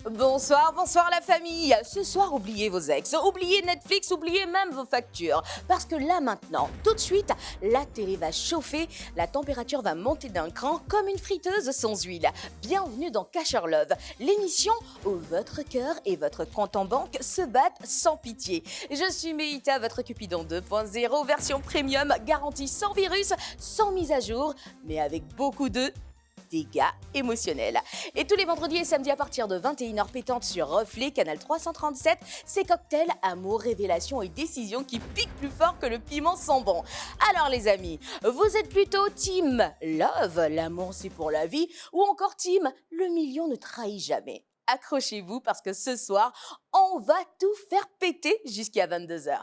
Bonsoir, bonsoir la famille. Ce soir, oubliez vos ex, oubliez Netflix, oubliez même vos factures. Parce que là maintenant, tout de suite, la télé va chauffer, la température va monter d'un cran comme une friteuse sans huile. Bienvenue dans Cash Your Love, l'émission où votre cœur et votre compte en banque se battent sans pitié. Je suis Meïta, votre Cupidon 2.0, version premium, garantie sans virus, sans mise à jour, mais avec beaucoup de dégâts émotionnels. Et tous les vendredis et samedis à partir de 21h pétantes sur Reflet, canal 337, c'est cocktails, amour, révélation et décision qui piquent plus fort que le piment sans bon. Alors les amis, vous êtes plutôt team love, l'amour c'est pour la vie, ou encore team le million ne trahit jamais? Accrochez-vous parce que ce soir, on va tout faire péter jusqu'à 22h.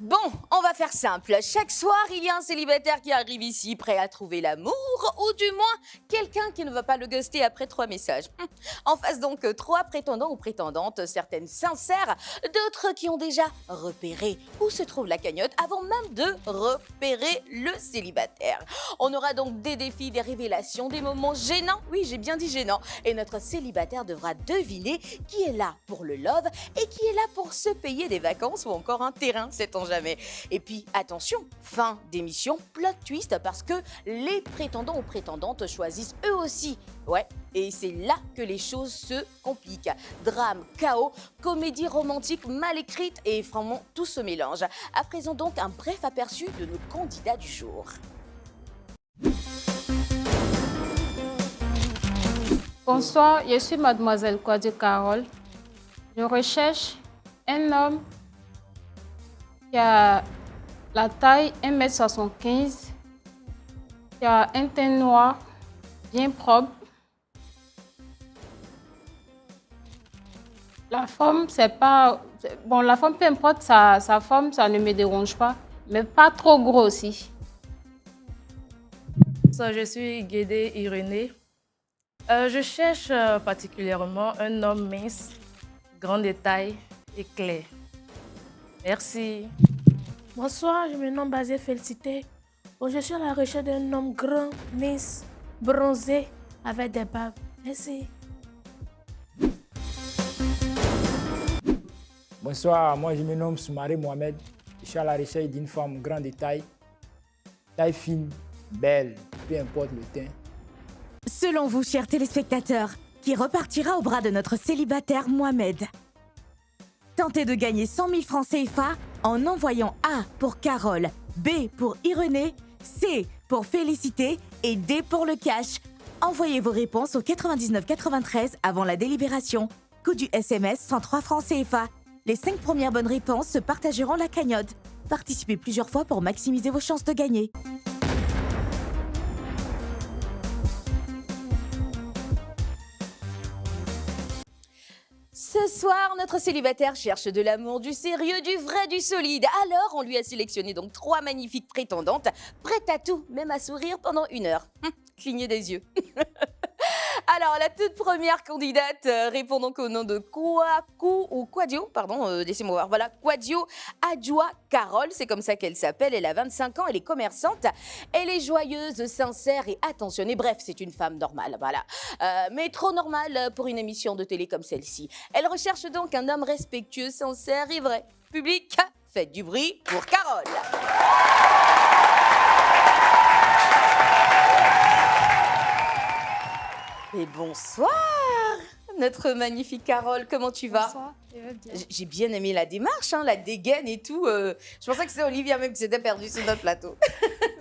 Bon, on va faire simple. Chaque soir, il y a un célibataire qui arrive ici, prêt à trouver l'amour, ou du moins, quelqu'un qui ne va pas le ghoster après 3 messages. En face donc, 3 prétendants ou prétendantes, certaines sincères, d'autres qui ont déjà repéré où se trouve la cagnotte avant même de repérer le célibataire. On aura donc des défis, des révélations, des moments gênants, oui j'ai bien dit gênants, et notre célibataire devra deviner qui est là pour le love et qui est là pour se payer des vacances ou encore un terrain, sait-on jamais. Et puis attention, fin d'émission, plot twist, parce que les prétendants ou prétendantes choisissent eux aussi. Ouais, et c'est là que les choses se compliquent. Drame, chaos, comédie romantique mal écrite et vraiment tout se mélange. À présent donc un bref aperçu de nos candidats du jour. Bonsoir, je suis mademoiselle Kwadio Carole. Je recherche un homme qui a la taille 1m75, qui a un teint noir, bien propre. La forme, c'est pas... Bon, la forme, peu importe sa forme, ça ne me dérange pas, mais pas trop gros aussi. Je suis Guédé Irénée. Je cherche particulièrement un homme mince, grand de taille et clair. Merci. Bonsoir, je me nomme Basé Félicité. Je suis à la recherche d'un homme grand, mince, bronzé, avec des barbes. Merci. Bonsoir, moi je me nomme Soumaré Mohamed. Je suis à la recherche d'une femme grande de taille fine, belle, peu importe le teint. Selon vous, chers téléspectateurs, qui repartira au bras de notre célibataire Mohamed? Tentez de gagner 100 000 francs CFA en envoyant A pour Carole, B pour Irénée, C pour Félicité et D pour le cash. Envoyez vos réponses au 99 93 avant la délibération. Coût du SMS 103 francs CFA. Les 5 premières bonnes réponses se partageront la cagnotte. Participez plusieurs fois pour maximiser vos chances de gagner. Ce soir, notre célibataire cherche de l'amour, du sérieux, du vrai, du solide. Alors, on lui a sélectionné donc 3 magnifiques prétendantes, prêtes à tout, même à sourire pendant 1 heure. Clignez des yeux. Alors, la toute première candidate répond donc au nom de Kwadio, laissez-moi voir, voilà, Kwadio Adjoa Carole, c'est comme ça qu'elle s'appelle, elle a 25 ans, elle est commerçante, elle est joyeuse, sincère et attentionnée, bref, c'est une femme normale, voilà. Mais trop normale pour une émission de télé comme celle-ci. Elle recherche donc un homme respectueux, sincère et vrai. Public, faites du bruit pour Carole. Et bonsoir, notre magnifique Carole, comment tu vas? Bonsoir, je vais bien. J'ai bien aimé la démarche, hein, la dégaine et tout. Je pensais que c'était Olivia même qui s'était perdue sur notre plateau.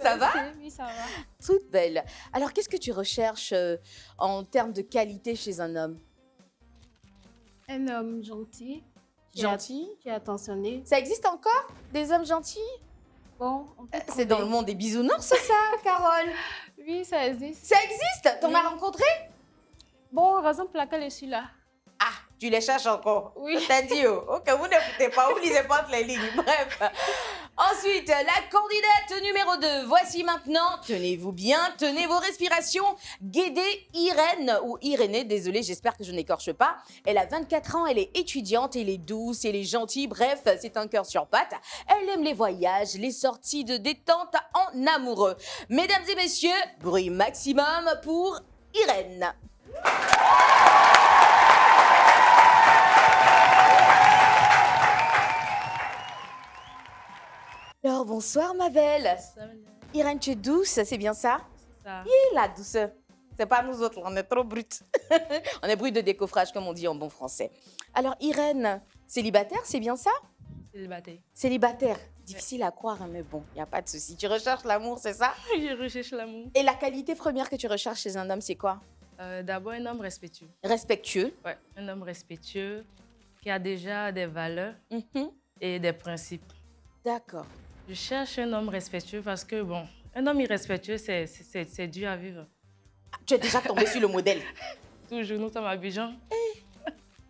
Ça va? Oui, ça va. Toute belle. Alors, qu'est-ce que tu recherches en termes de qualité chez un homme? Un homme gentil. Gentil? Qui est attentionné. Ça existe encore, des hommes gentils? Bon, on peut C'est dans le monde des bisounours, ça, Carole? Oui, ça existe. Ça existe? T'en as rencontré? Bon, raison pour laquelle je suis là. Ah, tu les cherches encore? Oui. T'as dit, oh, ok, vous n'écoutez pas, vous lisez pas entre les lignes. Bref. En Ensuite, la candidate numéro 2. Voici maintenant, tenez-vous bien, tenez vos respirations, Guédé Irène, ou Irénée, désolée, j'espère que je n'écorche pas. Elle a 24 ans, elle est étudiante, elle est douce, elle est gentille, bref, c'est un cœur sur pattes. Elle aime les voyages, les sorties de détente en amoureux. Mesdames et messieurs, bruit maximum pour Irène. Alors, bonsoir ma belle. Irène, tu es douce, c'est bien ça? Ça. Et la douceur. C'est pas nous autres, on est trop brutes. On est brutes de décoffrage, comme on dit en bon français. Alors, Irène, célibataire, c'est bien ça? Célibataire. Célibataire. Difficile à croire, hein, mais bon, il n'y a pas de souci. Tu recherches l'amour, c'est ça? Je recherche l'amour. Et la qualité première que tu recherches chez un homme, c'est quoi? D'abord, un homme respectueux. Respectueux. Ouais, un homme respectueux qui a déjà des valeurs Mhm. et des principes. D'accord. Je cherche un homme respectueux parce que, bon, un homme irrespectueux, c'est dur à vivre. Ah, tu es déjà tombé sur le modèle. Toujours, nous sommes à Abidjan.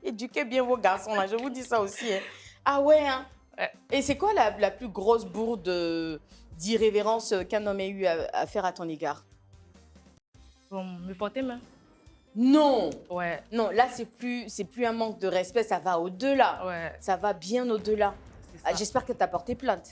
Éduquez bien vos garçons, là, je vous dis ça aussi. Hein. Ah ouais, hein? Ouais. Et c'est quoi la plus grosse bourde d'irrévérence qu'un homme ait eu à faire à ton égard? Bon, me porter main. Non! Ouais, Non, là, c'est plus un manque de respect, ça va au-delà. ouais, Ça va bien au-delà. c'est Ah, ça. j'espère que tu as porté plainte.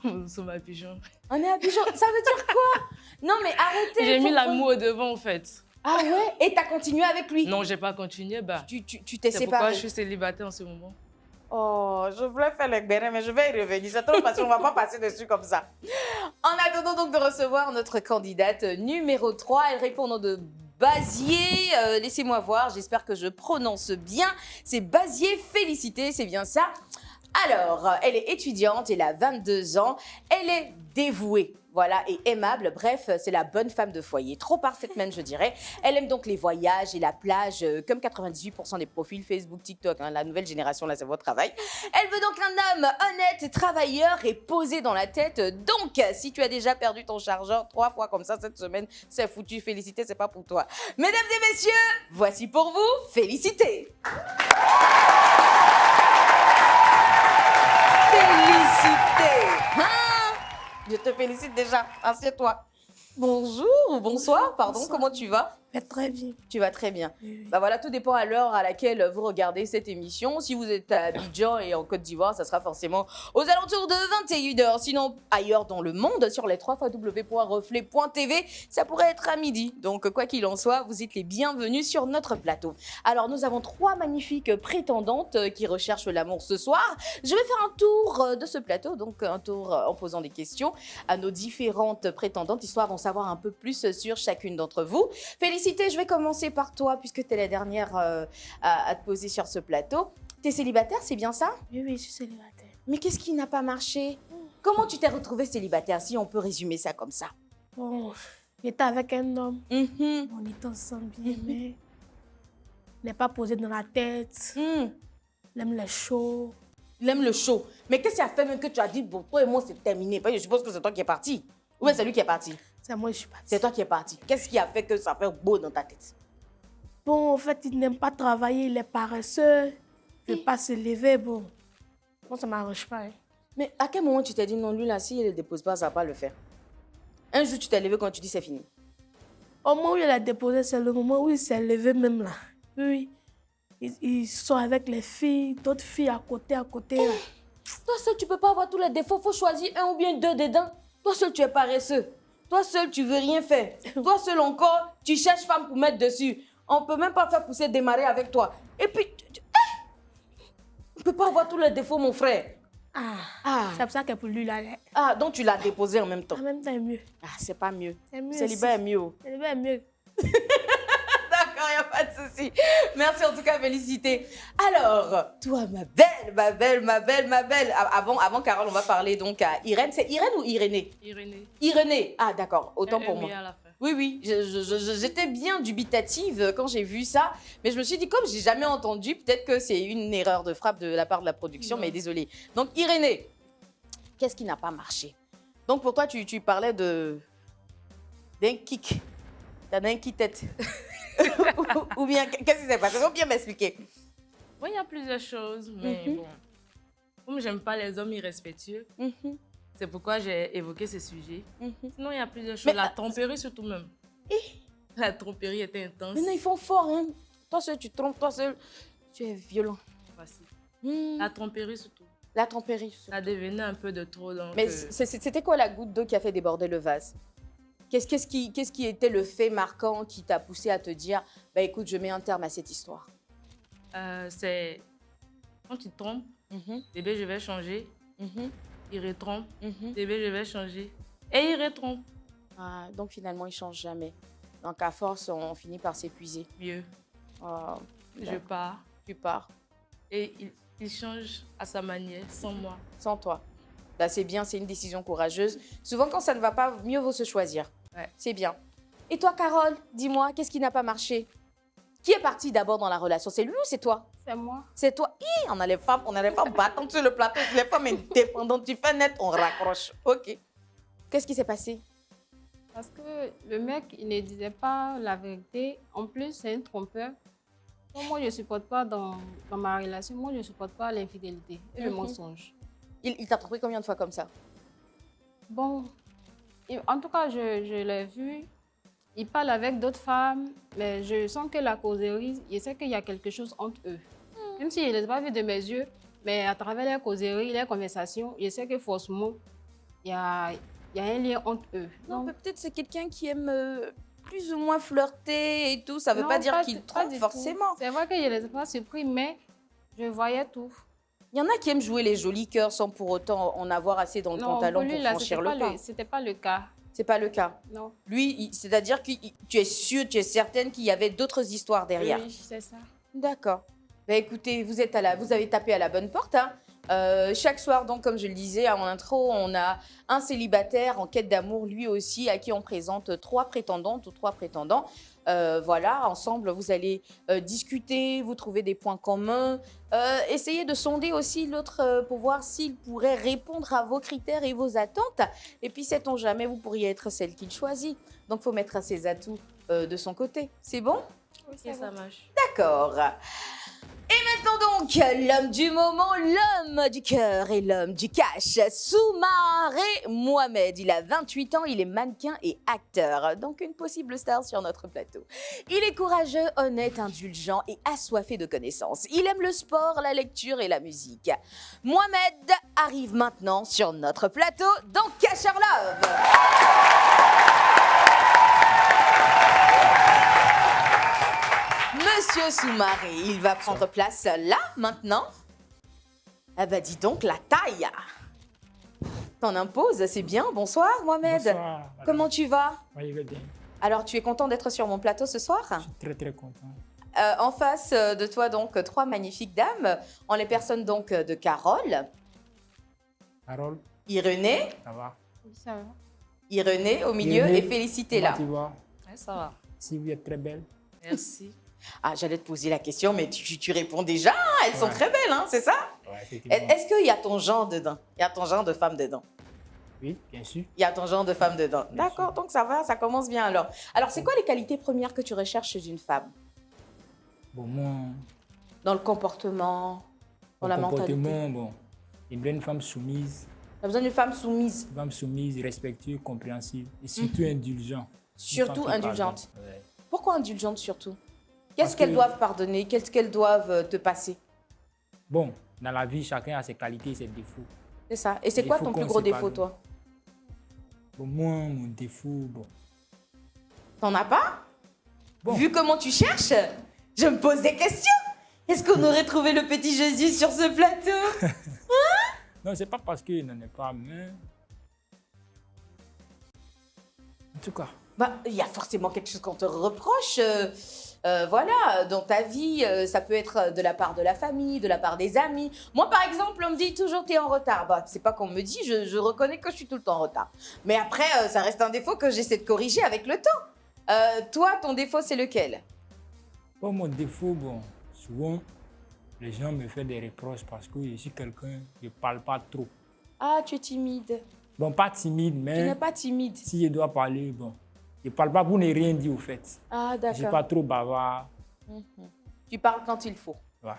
Nous sommes à Abidjan. On est à Abidjan. Ça veut dire quoi? Non, mais arrêtez. J'ai mis faut- l'amour au devant, en fait. Ah ouais? Et t'as continué avec lui? Non, j'ai pas continué. Bah, Tu t'es c'est pourquoi séparé. je suis célibataire en ce moment. Oh, je voulais faire le bénin, mais je vais y revenir. C'est trop facile, on va pas passer dessus comme ça. En attendant donc de recevoir notre candidate numéro 3, elle répond au nom de Bazier. Laissez-moi voir, j'espère que je prononce bien. C'est Bazier Félicité, c'est bien ça? Alors, elle est étudiante, elle a 22 ans, elle est dévouée. Voilà, et aimable, bref, c'est la bonne femme de foyer, trop parfaite même, je dirais. Elle aime donc les voyages et la plage, comme 98% des profils Facebook, TikTok, hein, la nouvelle génération, là, c'est votre travail. Elle veut donc un homme honnête, travailleur et posé dans la tête. Donc, si tu as déjà perdu ton chargeur 3 fois comme ça cette semaine, c'est foutu, félicité, c'est pas pour toi. Mesdames et messieurs, voici pour vous, félicité. Félicité. Hein? Je te félicite déjà. Assieds-toi. Bonjour ou bonsoir, pardon, Bonsoir. comment tu vas? Mais très bien. Tu vas très bien. Oui, oui. Bah voilà, tout dépend à l'heure à laquelle vous regardez cette émission. Si vous êtes à Abidjan et en Côte d'Ivoire, ça sera forcément aux alentours de 21h. Sinon, ailleurs dans le monde, sur les www.reflet.tv, ça pourrait être à midi. Donc, quoi qu'il en soit, vous êtes les bienvenus sur notre plateau. Alors, nous avons 3 magnifiques prétendantes qui recherchent l'amour ce soir. Je vais faire un tour de ce plateau, donc un tour en posant des questions à nos différentes prétendantes, histoire d'en savoir un peu plus sur chacune d'entre vous. Félicité, je vais commencer par toi, puisque tu es la dernière à te poser sur ce plateau. Tu es célibataire, c'est bien ça? Oui, oui, je suis célibataire. Mais qu'est-ce qui n'a pas marché? Comment tu t'es retrouvée célibataire, si on peut résumer ça comme ça? Bon, j'étais avec un homme. Mhm. On était ensemble bien, mais il n'est pas posé dans la tête. Hmm. Il aime les shows. Il aime le show. Mais qu'est-ce qui a fait même que tu as dit, bon, toi et moi, c'est terminé? Parce que je suppose que c'est toi qui es parti. Ou bien c'est lui qui est parti? C'est moi, je suis partie. C'est toi qui es parti. Qu'est-ce qui a fait que ça fait beau dans ta tête? Bon, en fait, il n'aime pas travailler, il est paresseux. Il ne veut pas se lever, bon. Bon, ça ne m'arrange pas. Hein. Mais à quel moment tu t'es dit, non, lui là, s'il ne le dépose pas, ça ne va pas le faire? Un jour, tu t'es levé quand tu dis c'est fini. Au moment où il a déposé, c'est le moment où il s'est levé même là. Oui, il sort avec les filles, d'autres filles à côté, là. Toi seul, tu peux pas avoir tous les défauts. Faut choisir un ou bien deux dedans. Toi seul, tu es paresseux. Toi seul, tu veux rien faire. Toi seul encore, tu cherches femme pour mettre dessus. On peut même pas faire pousser démarrer avec toi. Et puis, on peut pas avoir tous les défauts, mon frère. Ah, c'est pour ça que pour lui, là, Ah, donc tu l'as déposé en même temps. en même temps, c'est mieux. Ah, c'est pas mieux. C'est mieux. Célibat est mieux. C'est mieux. D'accord, il n'y a pas de souci. Merci en tout cas, félicité. Alors, toi, ma belle. Avant Carole, on va parler donc à Irène. C'est Irène ou Irénée? Irénée. Irénée. Ah, d'accord, autant pour moi. À la fin. Oui, j'étais bien dubitative quand j'ai vu ça, mais je me suis dit, comme j'ai jamais entendu, peut-être que c'est une erreur de frappe de la part de la production, mais désolée. Donc, Irénée, qu'est-ce qui n'a pas marché? Donc, pour toi, tu parlais d'un kick. T'as un kick-tête. Ou bien, qu'est-ce qui s'est passé? Faut bien m'expliquer. Bon, il y a plusieurs choses, mais bon. Comme j'aime pas les hommes irrespectueux, Mhm, c'est pourquoi j'ai évoqué ce sujet. mhm. Sinon, il y a plusieurs choses. Mais- La tromperie surtout même. La tromperie était intense. Mais non, ils font fort, hein. Toi seul, tu trompes, toi seul, tu es violent. Voici. Hmm, La tromperie surtout. La tempérie. Ça devenait un peu de trop. Donc, Mais c'était quoi la goutte d'eau qui a fait déborder le vase? Qu'est-ce qui était le fait marquant qui t'a poussé à te dire, bah écoute, je mets un terme à cette histoire? c'est quand tu trompes, Mhm, bébé, je vais changer. mhm, Il retrompe. mhm. Bébé, je vais changer. Et il retrompe. Ah, donc finalement, il change jamais. Donc à force, on finit par s'épuiser. Mieux. Oh, Je pars. tu pars Et il change à sa manière, sans moi. sans toi. Bah, c'est bien, c'est une décision courageuse. Souvent, quand ça ne va pas, mieux vaut se choisir. Ouais. C'est bien. Et toi, Carole, dis-moi, qu'est-ce qui n'a pas marché? Qui est parti d'abord dans la relation? C'est lui ou c'est toi? C'est moi. C'est toi. On a les femmes battantes sur le plateau. Les femmes indépendantes. Tu fais net, on raccroche. OK. Qu'est-ce qui s'est passé? Parce que le mec, il ne disait pas la vérité. En plus, c'est un trompeur. Donc, moi, je ne supporte pas dans ma relation, moi, je ne supporte pas l'infidélité et le Mhm. mensonge. Il t'a trompé combien de fois comme ça? Bon, en tout cas, je l'ai vu. Il parle avec d'autres femmes, mais je sens que la causerie, je sais qu'il y a quelque chose entre eux. Même si je ne les ai pas vus de mes yeux, mais à travers les causeries, les conversations, je sais que forcément, il y a un lien entre eux. Non, Donc, mais peut-être c'est quelqu'un qui aime plus ou moins flirter et tout. Ça ne veut non, pas dire pas qu'il du- pas trompe du tout. forcément. C'est vrai que je ne les ai pas surpris, mais je voyais tout. Il y en a qui aiment jouer les jolis cœurs sans pour autant en avoir assez dans le Non, pantalon pour lui, pour là, franchir le pas. c'était pas le cas. C'est pas le cas. Non. Lui, c'est-à-dire que tu es sûre, tu es certaine qu'il y avait d'autres histoires derrière. Oui, c'est ça. D'accord. Ben écoutez, vous avez tapé à la bonne porte, hein. Chaque soir, donc, comme je le disais en intro, on a un célibataire en quête d'amour, lui aussi, à qui on présente 3 prétendantes ou 3 prétendants. Voilà, ensemble, vous allez discuter, vous trouver des points communs, essayer de sonder aussi l'autre pour voir s'il pourrait répondre à vos critères et vos attentes. Et puis, sait-on jamais, vous pourriez être celle qu'il choisit. Donc, il faut mettre ses atouts de son côté. C'est bon? Oui, Et ça marche. D'accord. Et maintenant donc, l'homme du moment, l'homme du cœur et l'homme du cash, Soumaré Mohamed. Il a 28 ans, il est mannequin et acteur, donc une possible star sur notre plateau. Il est courageux, honnête, indulgent et assoiffé de connaissances. Il aime le sport, la lecture et la musique. Mohamed arrive maintenant sur notre plateau dans Cash or Love. Monsieur Soumaré, il va prendre place là, maintenant. Ah bah dis donc, la taille. T'en imposes, c'est bien. Bonsoir Mohamed. Bonsoir, madame. Comment tu vas? Oui, je vais bien. Alors tu es content d'être sur mon plateau ce soir? Je suis très, très content. En face de toi donc 3 magnifiques dames, en les personnes donc de Carole, Carole, Irénée, ça va? Oui, ça va. Irénée au milieu Irénée, et Félicité là. Comment tu vas? Ouais, ça va. Si vous êtes très belle. Merci. Ah, j'allais te poser la question, mais tu réponds déjà. Hein, elles sont Ouais. très belles, hein, c'est ça? Ouais, effectivement. Est-ce qu'il y a ton genre dedans? Il y a ton genre de femme dedans? Oui, bien sûr. Il y a ton genre de femme dedans. Bien D'accord, sûr. donc ça va, ça commence bien alors. Alors, c'est quoi les qualités premières que tu recherches chez une femme? Bon, moi, Dans le comportement, dans la mon mentalité. comportement, bon, j'aimerais une femme soumise, Tu as besoin d'une femme soumise, respectueuse, compréhensive et surtout indulgente. Une surtout femme qui indulgente. pardonne. Ouais. Pourquoi indulgente surtout? Parce Qu'est-ce qu'elles que- doivent pardonner? Qu'est-ce qu'elles doivent te passer? Bon, dans la vie, chacun a ses qualités et ses défauts. C'est ça. Et c'est Il quoi faut ton plus qu'on gros se défaut, pardonne. toi? Bon, moi, mon défaut, bon. T'en as pas? Bon. Vu comment tu cherches, je me pose des questions. Est-ce qu'on aurait trouvé le petit Jésus sur ce plateau? Non, c'est pas parce qu'il n'en est pas, mais. En tout cas, Bah, il y a forcément quelque chose qu'on te reproche. Voilà, dans ta vie, ça peut être de la part de la famille, de la part des amis. Moi, par exemple, on me dit toujours t'es en retard. Bah, c'est pas qu'on me dit, je reconnais que je suis tout le temps en retard. Mais après, ça reste un défaut que j'essaie de corriger avec le temps. Toi, ton défaut, c'est lequel? bon, mon défaut, bon, souvent, les gens me font des reproches parce que je suis quelqu'un qui ne parle pas trop. Ah, tu es timide. Bon, pas timide, Tu mais n'es pas timide. si je dois parler, bon, je ne parle pas pour ne rien dire au fait. Ah, Je ne suis d'accord. pas trop bavard. Mhm. Tu parles quand il faut. Ouais.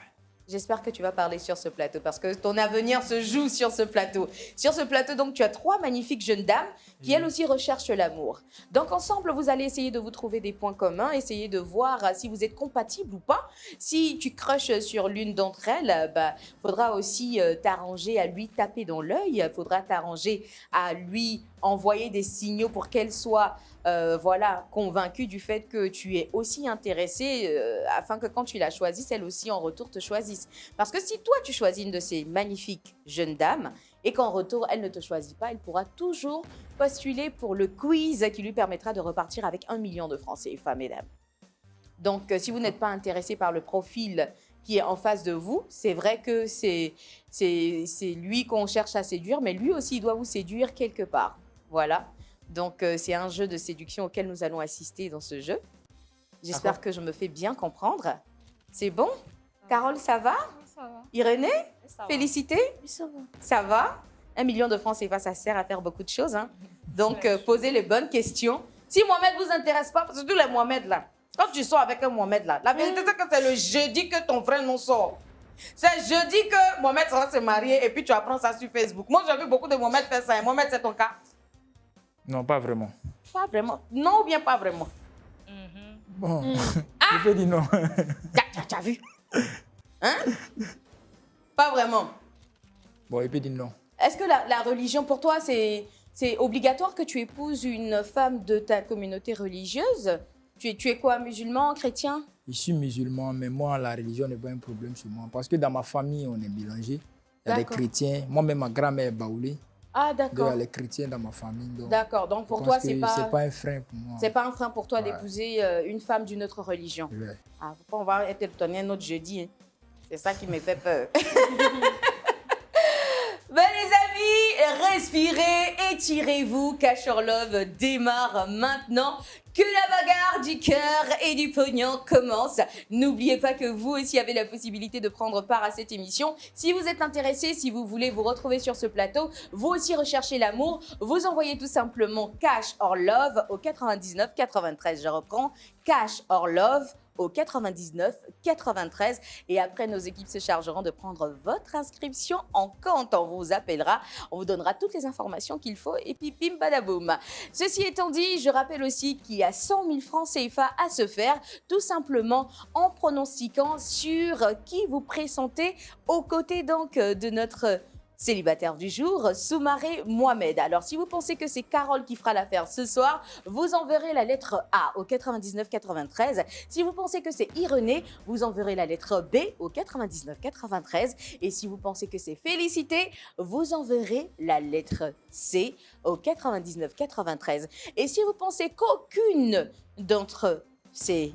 J'espère que tu vas parler sur ce plateau parce que ton avenir se joue sur ce plateau. Sur ce plateau, donc, tu as 3 magnifiques jeunes dames qui, elles aussi, recherchent l'amour. Donc, ensemble, vous allez essayer de vous trouver des points communs, essayer de voir si vous êtes compatibles ou pas. Si tu crushes sur l'une d'entre elles, faudra aussi t'arranger à lui taper dans l'œil. Faudra t'arranger à lui envoyer des signaux pour qu'elle soit convaincue du fait que tu es aussi intéressé afin que quand tu la choisisses, elle aussi en retour te choisisse. Parce que si toi, tu choisis une de ces magnifiques jeunes dames et qu'en retour, elle ne te choisit pas, elle pourra toujours postuler pour le quiz qui lui permettra de repartir avec 1 million de francs CFA, mesdames. Donc, si vous n'êtes pas intéressé par le profil qui est en face de vous, c'est vrai que c'est lui qu'on cherche à séduire, mais lui aussi, il doit vous séduire quelque part. Voilà. Donc, c'est un jeu de séduction auquel nous allons assister dans ce jeu. J'espère que je me fais bien comprendre. C'est bon? Carole, ça va? Ça va. Irénée, Ça va. félicité? Oui, ça va. Ça va? 1 million de francs CFA, ça sert à faire beaucoup de choses. Hein. Donc, posez les bonnes questions. Si Mohamed ne vous intéresse pas, surtout les Mohamed là, quand tu sors avec un Mohamed là, la vérité c'est que c'est le jeudi que ton frère nous sort. C'est jeudi que Mohamed va se marier et puis tu apprends ça sur Facebook. Moi, j'ai vu beaucoup de Mohamed faire ça. Et Mohamed, c'est ton cas? Non, pas vraiment. Pas vraiment. Non ou bien pas vraiment? Bon, je peux dire non. Tu as vu? Hein? Pas vraiment. Bon, il peut dire non. Est-ce que la religion, pour toi, c'est obligatoire que tu épouses une femme de ta communauté religieuse? Tu es quoi, musulman, chrétien? Je suis musulman, mais moi, la religion n'est pas un problème sur moi. Parce que dans ma famille, on est mélangé. Il y a des D'accord. chrétiens. Moi-même, ma grand-mère est baoulée. Ah, Donc, il y d'accord. a les chrétiens dans ma famille. D'accord. Donc, pour je toi, pense c'est que pas... c'est pas un frein pour moi. C'est pas un frein pour toi Ouais. d'épouser une femme d'une autre religion. Ouais. Ah, faut pas, on va être étonné un autre jeudi. Hein. C'est ça qui me fait peur. Ben, les amis, respirez, étirez-vous. Cash or Love démarre maintenant. Que la bagarre du cœur et du pognon commence. N'oubliez pas que vous aussi avez la possibilité de prendre part à cette émission. Si vous êtes intéressé, si vous voulez vous retrouver sur ce plateau, vous aussi recherchez l'amour, vous envoyez tout simplement Cash or Love au 99 93. Je reprends, Cash or Love au 99 93 et après nos équipes se chargeront de prendre votre inscription en compte. On vous appellera, on vous donnera toutes les informations qu'il faut et puis bim badaboum. Ceci étant dit, je rappelle aussi qu'il y a 100 000 francs CFA à se faire tout simplement en pronostiquant sur qui vous pressentez aux côtés donc de notre célibataire du jour, Soumaré Mohamed. Alors, si vous pensez que c'est Carole qui fera l'affaire ce soir, vous enverrez la lettre A au 99 93. Si vous pensez que c'est Irénée, vous enverrez la lettre B au 99 93. Et si vous pensez que c'est Félicité, vous enverrez la lettre C au 99 93. Et si vous pensez qu'aucune d'entre ces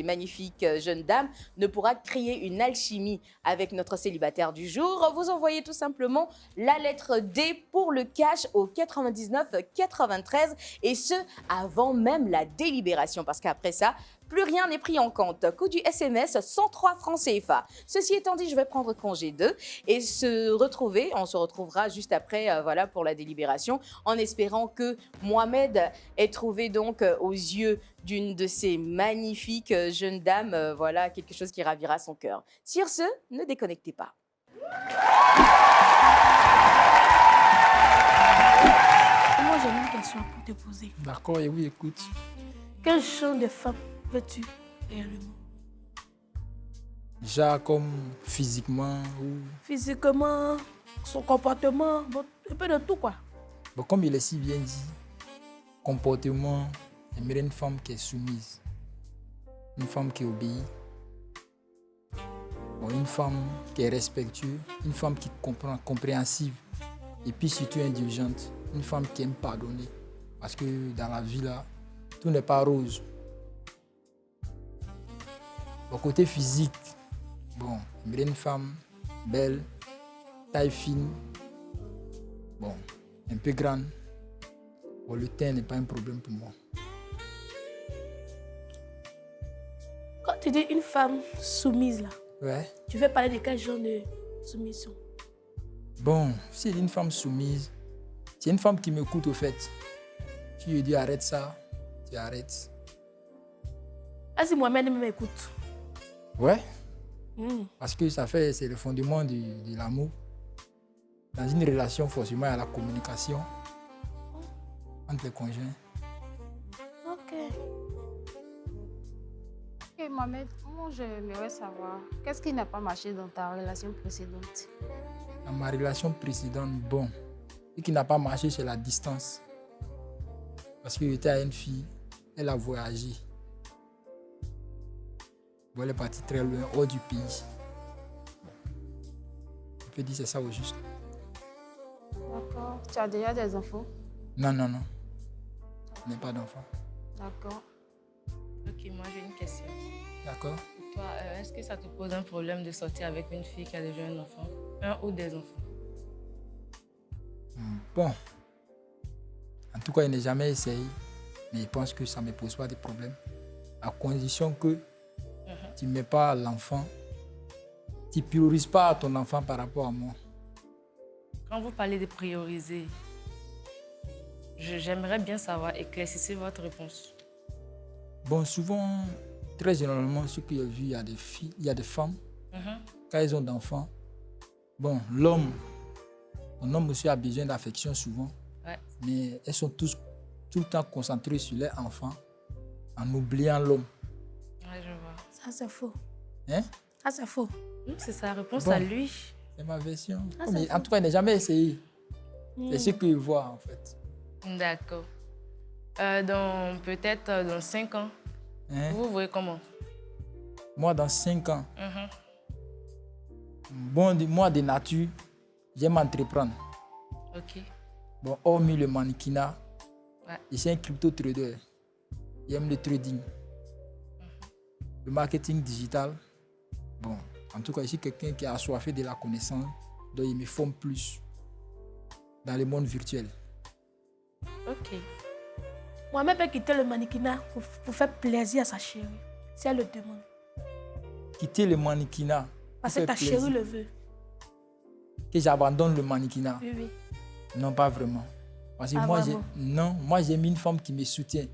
magnifiques jeunes dames ne pourra créer une alchimie avec notre célibataire du jour, vous envoyez tout simplement la lettre D pour le cash au 99 93 et ce avant même la délibération parce qu'après ça, plus rien n'est pris en compte. Coût du SMS, 103 francs CFA. Ceci étant dit, je vais prendre congé d'eux et on se retrouvera juste après pour la délibération en espérant que Mohamed ait trouvé donc aux yeux d'une de ces magnifiques jeunes dames, quelque chose qui ravira son cœur. Sur ce, ne déconnectez pas. Moi, j'ai une question pour te poser. D'accord, et oui, écoute. Quel genre de femme veux-tu réellement? Déjà, comme physiquement ou... Physiquement, son comportement, bon, un peu de tout quoi. Bon, comme il est si bien dit, comportement, j'aimerais une femme qui est soumise. Une femme qui obéit. Bon, une femme qui est respectueuse. Une femme qui comprend, compréhensive. Et puis surtout indulgente. Une femme qui aime pardonner. Parce que dans la vie là, tout n'est pas rose. Au côté physique, bon, j'aimerais une femme belle, taille fine, bon, un peu grande. Bon, le teint n'est pas un problème pour moi. Quand tu dis une femme soumise là, Ouais. tu veux parler de quel genre de soumission? Bon, si c'est une femme soumise, c'est une femme qui m'écoute au fait. Tu lui dis arrête ça, tu arrêtes. Ah si Mohamed m'écoute. Ouais. Parce que c'est le fondement de l'amour. Dans une relation, forcément, il y a la communication entre les conjoints. Ok. Ok, Mohamed, moi, j'aimerais savoir, qu'est-ce qui n'a pas marché dans ta relation précédente? Dans ma relation précédente, bon, ce qui n'a pas marché, c'est la distance. Parce que j'étais à une fille, elle a voyagé. Bon, elle est partie très loin, hors du pays. On peut dire c'est ça au juste. D'accord. Tu as déjà des enfants? Non. Je n'ai pas d'enfant. D'accord. Ok, moi j'ai une question. D'accord? Pour toi, est-ce que ça te pose un problème de sortir avec une fille qui a déjà un enfant? Un ou des enfants? Bon. En tout cas, je n'ai jamais essayé. Mais je pense que ça ne me pose pas de problème. À condition que tu ne mets pas l'enfant, tu ne priorises pas ton enfant par rapport à moi. Quand vous parlez de prioriser, j'aimerais bien savoir, éclaircissez votre réponse. Bon, souvent, très généralement, ce que j'ai vu, il y a des filles, il y a des femmes, quand elles ont d'enfants, bon, un homme aussi a besoin d'affection souvent, mais elles sont tout le temps concentrées sur leurs enfants, en oubliant l'homme. Ouais, je vois. Ça, c'est faux. Hein? Ça, c'est faux. C'est sa réponse Bon. à lui. C'est ma version. Ah, Mais c'est en tout cas, je n'ai jamais essayé. C'est ce que je vois, en fait. D'accord. Peut-être dans 5 ans, Hein? vous voyez comment? Moi, dans 5 ans, bon, moi, de nature, j'aime entreprendre. Ok. Bon, hormis le mannequinat, Ouais. je suis un crypto-trader. J'aime le trading. Le marketing digital. Bon, en tout cas, je suis quelqu'un qui a assoiffé de la connaissance, donc il me forme plus dans le monde virtuel. Ok. Moi-même, peut quitter le mannequinat pour faire plaisir à sa chérie, si elle le demande. Quitter le mannequinat. Parce pour que ta faire plaisir. chérie le veut. Que j'abandonne le mannequinat. Oui. Non, pas vraiment. Parce que Ah, moi, vraiment? moi, j'aime une femme qui me soutient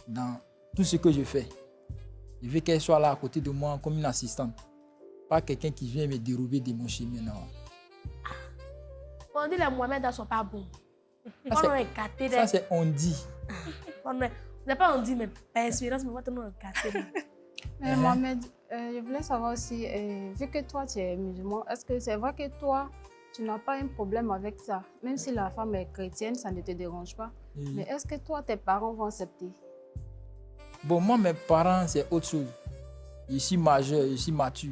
dans tout ce que je fais. Je veux qu'elle soit là à côté de moi comme une assistante. Pas quelqu'un qui vient me dérober de mon chemin, non. On dit les Mohamed ne sont pas bons. Ça, On est gâtés. Ça, c'est on dit. On n'est pas on dit, mais par expérience, mais on est gâtés. Mais Mohamed, je voulais savoir aussi, vu que toi tu es musulman, est-ce que c'est vrai que toi, tu n'as pas un problème avec ça? Même si la femme est chrétienne, ça ne te dérange pas. Oui. Mais est-ce que toi, tes parents vont accepter? Bon, moi, mes parents, c'est autre chose. Je suis majeur, je suis mature.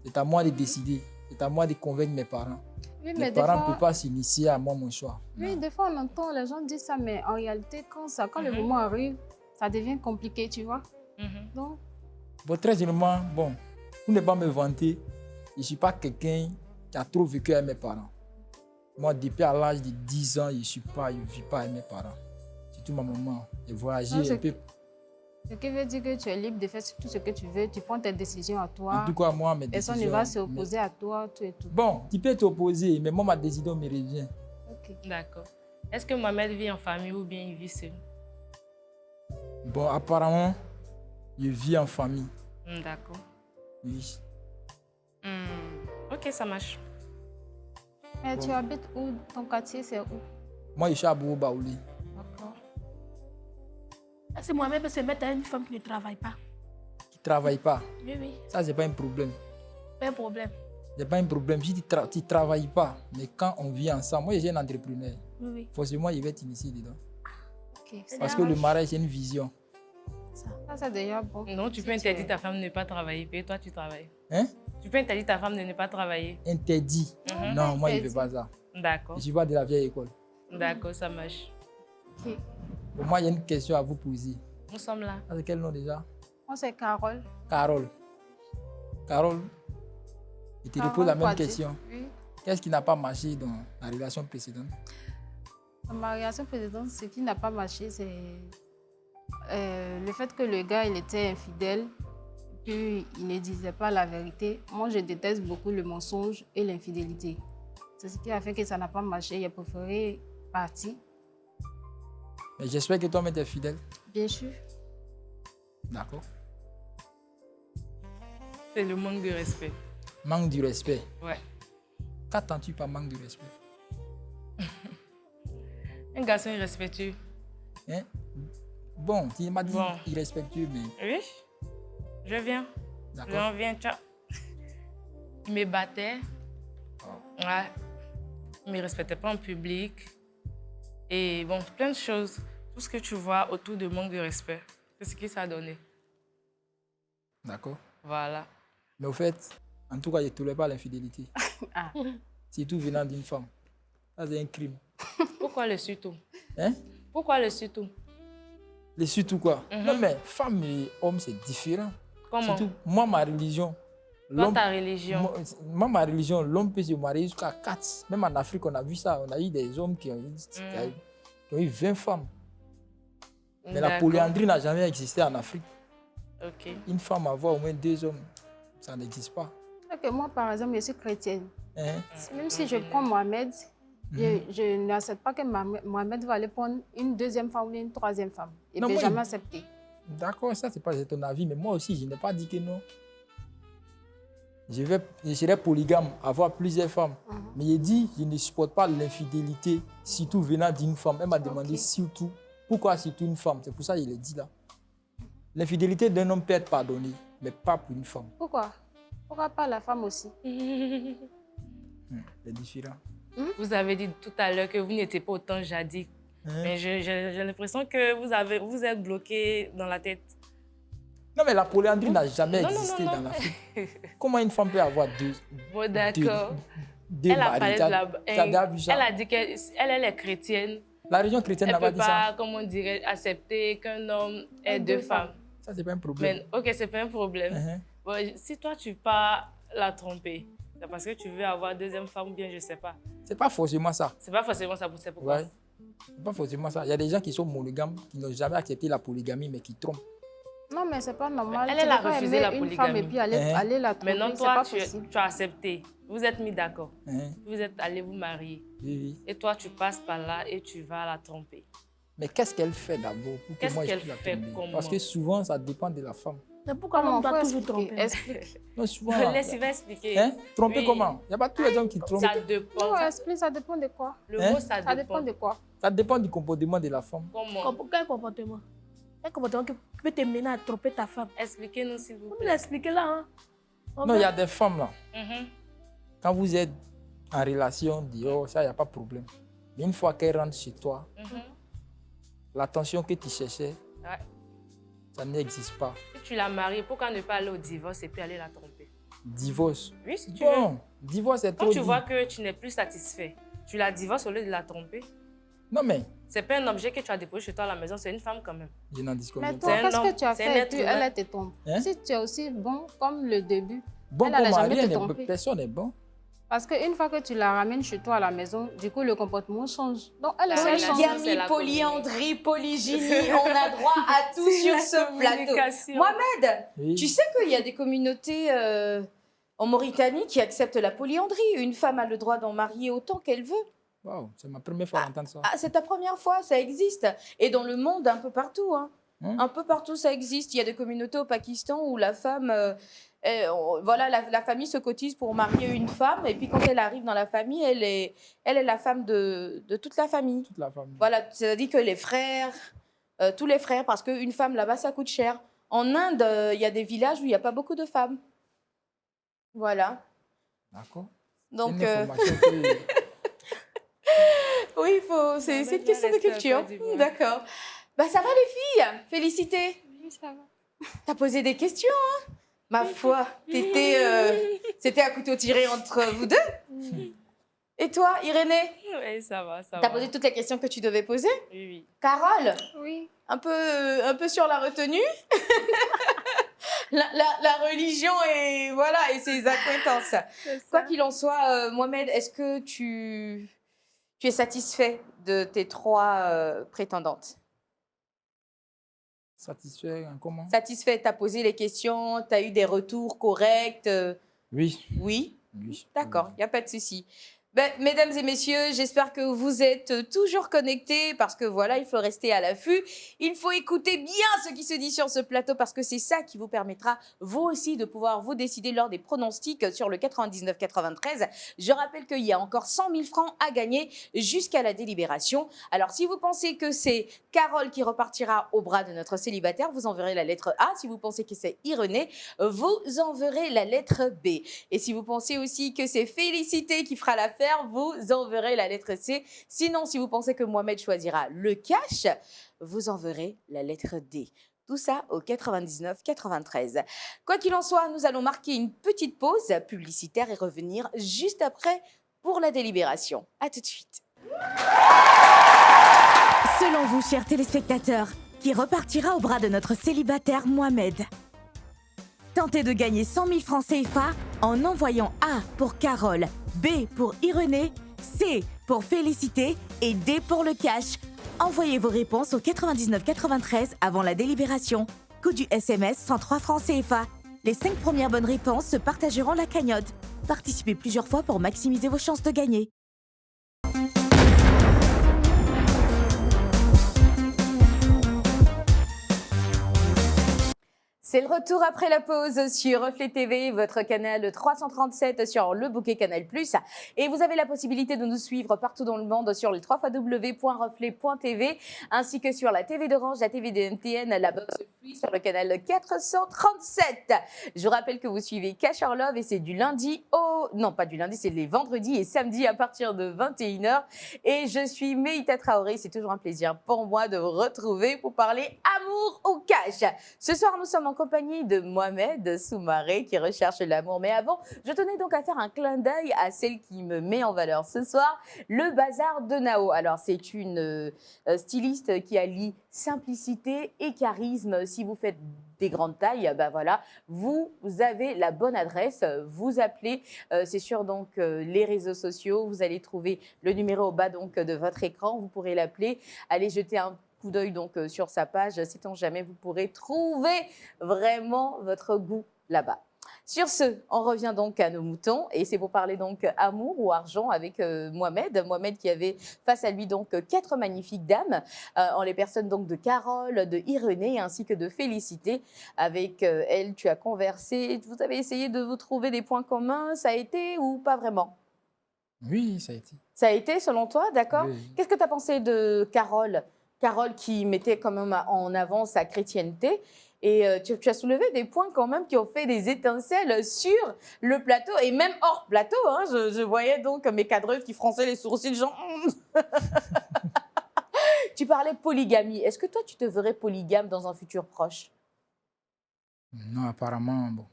C'est à moi de décider. C'est à moi de convaincre mes parents. Oui, Les mais des parents ne fois, peuvent pas s'initier à moi, mon choix. oui, des fois on entend les gens dire ça, mais en réalité, quand le moment arrive, ça devient compliqué, tu vois. Donc, Bon, très généralement, bon, pour ne pas me vanter, je ne suis pas quelqu'un qui a trop vécu avec mes parents. Moi, depuis à l'âge de 10 ans, je ne vis pas avec mes parents. Surtout ma maman. J'ai voyagé Non, un peu. ce qui veut dire que tu es libre de faire tout ce que tu veux, tu prends tes décisions à toi. En tout cas, moi, mes Personne décisions... ne va s'opposer à toi, tout et tout. Bon, tu peux t'opposer, mais moi, ma décision me revient. Ok. D'accord. Est-ce que Mohamed vit en famille ou bien il vit seul? Bon, apparemment, je vis en famille. D'accord. Oui. Ok, ça marche. Mais tu habites où? Ton quartier, c'est où? Moi, je suis à Bourg Baoulé. D'accord. Est-ce que Mohamed peut se mettre à une femme qui ne travaille pas? Qui ne travaille pas. Oui. Ça, c'est pas un problème. Pas un problème. C'est pas un problème. Si tu ne travailles pas, mais quand on vit ensemble, moi, je suis un entrepreneur. Oui. Forcément, je vais t'initier dedans. Ok. Parce que le mariage, c'est une vision. Ça, c'est déjà bon. Non, tu peux interdire ta femme de ne pas travailler, puis toi, tu travailles. Hein? Tu peux interdire ta femme de ne pas travailler. Interdit. Non, moi, je ne fais pas ça. D'accord. Je suis pas de la vieille école. D'accord, ça marche. Ok. Bon, moi, j'ai une question à vous poser. Nous sommes là. Ça, c'est quel nom déjà? Moi, c'est Carole. Carole. Carole, je te Carole repose la même Poitier. question. Oui. Qu'est-ce qui n'a pas marché dans la relation précédente? Dans ma relation précédente, ce qui n'a pas marché, c'est le fait que le gars, il était infidèle, puis il ne disait pas la vérité. Moi, je déteste beaucoup le mensonge et l'infidélité. C'est ce qui a fait que ça n'a pas marché. J'ai préféré partir. Mais j'espère que toi-même tu es fidèle. Bien sûr. D'accord. C'est le manque de respect. Manque du respect. Ouais. Qu'attends-tu par manque de respect? Un garçon irrespectueux. Hein? Bon, tu m'as dit Bon. irrespectueux, mais Oui, je viens. d'accord. J'en viens, ciao. Il me battait. Ouais. Il ne me respectait pas en public. Et bon, plein de choses. Tout ce que tu vois autour de manque de respect, c'est ce qui ça a donné. D'accord. Voilà. Mais au fait, en tout cas, je ne tolère pas l'infidélité. Ah. Surtout venant d'une femme. Ça, c'est un crime. Pourquoi le surtout? Hein? Pourquoi le surtout? Les surtout quoi? Mhm. Non, mais femme et homme, c'est différent. Comment? Surtout, moi, ma religion. Toi, ta religion. Moi, ma religion, l'homme peut se marier jusqu'à 4. Même en Afrique, on a vu ça. On a eu des hommes qui ont eu 20 femmes. Mais la D'accord. polyandrie n'a jamais existé en Afrique. Ok. Une femme avoir au moins 2 hommes, ça n'existe pas. C'est que moi, par exemple, je suis chrétienne. Hein? Même si je prends Mohamed, je n'accepte pas que Mohamed va aller prendre une deuxième femme ou une troisième femme. Et Non, bien moi, jamais accepté. D'accord, ça, c'est ton avis, mais moi aussi, je n'ai pas dit que non. Je serai polygame, avoir plusieurs femmes. Mais il dit, je ne supporte pas l'infidélité, surtout venant d'une femme. Elle m'a demandé surtout, pourquoi surtout une femme? C'est pour ça que je l'ai dit là. L'infidélité d'un homme peut être pardonnée, mais pas pour une femme. Pourquoi? Pourquoi pas la femme aussi? C'est différent. Vous avez dit tout à l'heure que vous n'étiez pas autant jadis. Hein? Mais j'ai l'impression que vous êtes bloqué dans la tête. Non, mais la polyandrie n'a jamais Non, existé non. dans l'Afrique. Comment une femme peut avoir Bon, d'accord. deux Elle a maris? parlé de la... Tu as déjà vu ça? Elle a dit qu'elle est chrétienne. La religion chrétienne Elle n'a ne pas peut dit ça. pas, comme on dirait, accepter qu'un homme ait deux femmes. Ça, c'est pas un problème. Mais, ok, c'est pas un problème. Mhm. Bon, si toi, tu pars la tromper, c'est parce que tu veux avoir deuxième femme ou bien je sais pas. C'est pas forcément ça. C'est pas forcément ça, c'est pourquoi. Ouais. C'est pas forcément ça. Il y a des gens qui sont monogames, qui n'ont jamais accepté la polygamie, mais qui trompent. Non, mais c'est pas normal. Elle, Tu elle a peux pas refusé aimer la une femme polygamie. et puis aller la tromper. Maintenant, C'est toi, pas tu possible. as accepté. Vous êtes mis d'accord. Hein? Vous êtes allés vous marier. Oui. Et toi, tu passes par là et tu vas la tromper. Mais qu'est-ce qu'elle fait d'abord pour que Qu'est-ce moi je qu'elle puisse la fait tromper? comment? Parce que souvent, ça dépend de la femme. Mais pourquoi Comment l'homme doit faut toujours expliquer? tromper? Explique. Non, souvent. Laisse, il va expliquer. Hein? Tromper Oui. comment? Il n'y a pas tous les hommes qui trompent. Ça dépend. Non, explique, ça dépend de quoi? Le Hein? mot, ça Ça dépend. dépend de quoi? Ça dépend du comportement de la femme. Comment? Quel comportement? Un comportement qui peut te mener à tromper ta femme. Expliquez-nous, s'il vous Vous plaît. l'expliquez là, hein? Non, il y a des femmes là. Mhm. Quand vous êtes en relation dehors, ça, il n'y a pas de problème. Mais une fois qu'elle rentre chez toi, Mhm. l'attention que tu cherchais, Ouais. ça n'existe pas. Si tu l'as mariée, pourquoi ne pas aller au divorce et puis aller la tromper? Divorce. Oui, si tu veux. Bon, divorce c'est Quand trop tu dit. vois que tu n'es plus satisfait, tu la divorces au lieu de la tromper. Non, mais C'est pas un objet que tu as déposé chez toi à la maison, c'est une femme quand même. je n'en discute Mais pas. toi, un qu'est-ce homme, que tu as c'est un fait et être puis humain. elle te trompe? Hein? Si tu es aussi bon comme le début, Bon, elle pour allait jamais marier, te tromper. personne n'est bon. Parce qu'une fois que tu la ramènes chez toi à la maison, du coup, le comportement change. Donc, elle, La elle relation, change. c'est Polygamie, la polyandrie, polygynie, on a droit à tout C'est sur la ce plateau. communication. Mohamed, Oui. tu sais qu'il y a des communautés en Mauritanie qui acceptent la polyandrie. Une femme a le droit d'en marier autant qu'elle veut. Wow, c'est ma première fois d'entendre ça. Ah, c'est ta première fois, ça existe. Et dans le monde, un peu partout. Hein. Un peu partout, ça existe. Il y a des communautés au Pakistan où la femme, voilà, la famille se cotise pour marier une femme. Et puis quand elle arrive dans la famille, elle est la femme de toute la famille. Toute la famille. Voilà, c'est-à-dire que les frères, tous les frères, parce qu'une femme là-bas, ça coûte cher. En Inde, il y a des villages où il n'y a pas beaucoup de femmes. Voilà. D'accord. Donc, C'est une information que- oui, c'est va une question de rester à culture. Côte d'Ivoire. D'accord. Bah, ça va les filles? Félicité. Oui, ça va. T'as posé des questions, hein? Ma foi, c'était à couteau tiré entre vous deux. Et toi, Irénée? Oui, ça va, ça va. T'as posé toutes les questions que tu devais poser? Oui, oui. Carole? Oui. Un peu sur la retenue. la religion et voilà et ses acquaintances. Quoi qu'il en soit, Mohamed, est-ce que tu es satisfait de tes 3 prétendantes? Satisfait, hein, comment? Satisfait, tu as posé les questions, tu as eu des retours corrects. Oui. Oui, Oui. d'accord, il n'y a pas de souci. Ben, mesdames et messieurs, j'espère que vous êtes toujours connectés parce que voilà, il faut rester à l'affût. Il faut écouter bien ce qui se dit sur ce plateau parce que c'est ça qui vous permettra, vous aussi, de pouvoir vous décider lors des pronostics sur le 99-93. Je rappelle qu'il y a encore 100 000 francs à gagner jusqu'à la délibération. Alors, si vous pensez que c'est Carole qui repartira au bras de notre célibataire, vous enverrez la lettre A. Si vous pensez que c'est Irénée, vous enverrez la lettre B. Et si vous pensez aussi que c'est Félicité qui fera l'affaire, vous enverrez la lettre C. Sinon, si vous pensez que Mohamed choisira le cash, vous enverrez la lettre D. Tout ça au 99-93. Quoi qu'il en soit, nous allons marquer une petite pause publicitaire et revenir juste après pour la délibération. À tout de suite. Selon vous, chers téléspectateurs, qui repartira au bras de notre célibataire Mohamed? Tentez de gagner 100 000 francs CFA en envoyant A pour Carole, B pour Irénée, C pour Félicité et D pour le cash. Envoyez vos réponses au 99-93 avant la délibération. Coût du SMS 103 francs CFA. Les 5 premières bonnes réponses se partageront la cagnotte. Participez plusieurs fois pour maximiser vos chances de gagner. C'est le retour après la pause sur Reflet TV, votre canal 337 sur le bouquet Canal+. Et vous avez la possibilité de nous suivre partout dans le monde sur les www.reflet.tv ainsi que sur la TV d'Orange, la TV de MTN, la box Free sur le canal 437. Je vous rappelle que vous suivez Cash or Love et c'est du lundi au... Non, pas du lundi, c'est les vendredis et samedis à partir de 21h. Et je suis Meïta Traoré. C'est toujours un plaisir pour moi de vous retrouver pour parler amour ou cash. Ce soir, nous sommes en compagnie de Mohamed Soumaré qui recherche l'amour. Mais avant, je tenais donc à faire un clin d'œil à celle qui me met en valeur ce soir, le bazar de Nao. Alors, c'est une styliste qui allie simplicité et charisme. Si vous faites des grandes tailles, ben voilà, vous avez la bonne adresse. Vous appelez, c'est sur donc les réseaux sociaux. Vous allez trouver le numéro au bas donc de votre écran. Vous pourrez l'appeler. Allez jeter un coup d'œil donc sur sa page. Sait-on jamais, vous pourrez trouver vraiment votre goût là-bas. Sur ce, on revient donc à nos moutons et c'est pour parler donc amour ou argent avec Mohamed. Mohamed qui avait face à lui donc 4 magnifiques dames en les personnes donc de Carole, de Irénée ainsi que de Félicité. Avec elle, tu as conversé, vous avez essayé de vous trouver des points communs, ça a été ou pas vraiment? Oui, ça a été. Ça a été selon toi, d'accord. Oui. Qu'est-ce que tu as pensé de Carole? Carole qui mettait quand même en avant sa chrétienté. Et tu as soulevé des points quand même qui ont fait des étincelles sur le plateau et même hors plateau. Hein, je voyais donc mes cadreuses qui fronçaient les sourcils, genre... Tu parlais de polygamie. Est-ce que toi, tu te verrais polygame dans un futur proche? Non, apparemment, bon.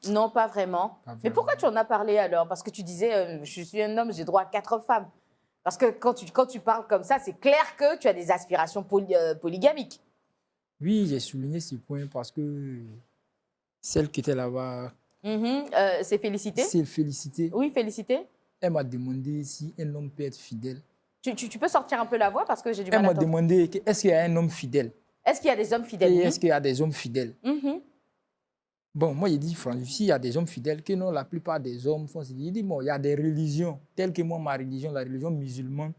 Non, pas vraiment. Pas Mais vraiment. pourquoi tu en as parlé alors? Parce que tu disais, je suis un homme, j'ai droit à 4 femmes. Parce que quand tu parles comme ça, c'est clair que tu as des aspirations polygamiques. Oui, j'ai souligné ce point parce que celle qui était là-bas, C'est Félicité? c'est Félicité. Oui, Félicité. Elle m'a demandé si un homme peut être fidèle. Tu peux sortir un peu la voix parce que j'ai du Elle mal à m'a t'entendre. demandé est-ce qu'il y a un homme fidèle Est-ce qu'il y a des hommes fidèles? et Oui. est-ce qu'il y a des hommes fidèles. Mhm. Bon, moi, j'ai dit, franchement, s'il y a des hommes fidèles, que non, la plupart des hommes font. Il dit, bon, il y a des religions, telles que moi, ma religion, la religion musulmane.